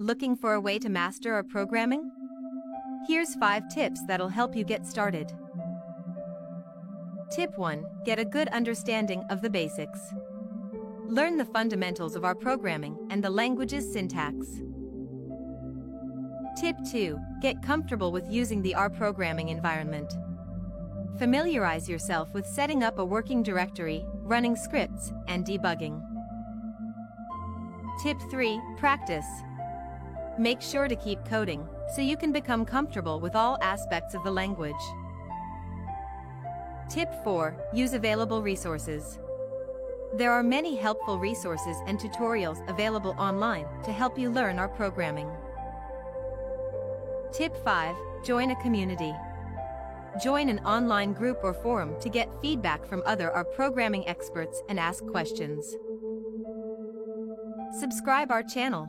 Looking for a way to master our programming? Here's 5 tips that'll help you get started. Tip 1. Get a good understanding of the basics. Learn the fundamentals of our programming and the language's syntax. Tip 2. Get comfortable with using the R programming environment. Familiarize yourself with setting up a working directory, running scripts, and debugging. Tip 3. Practice. Make sure to keep coding, so you can become comfortable with all aspects of the language. Tip 4. Use available resources. There are many helpful resources and tutorials available online to help you learn our programming. Tip 5. Join a community. Join an online group or forum to get feedback from other R programming experts and ask questions. Subscribe our channel.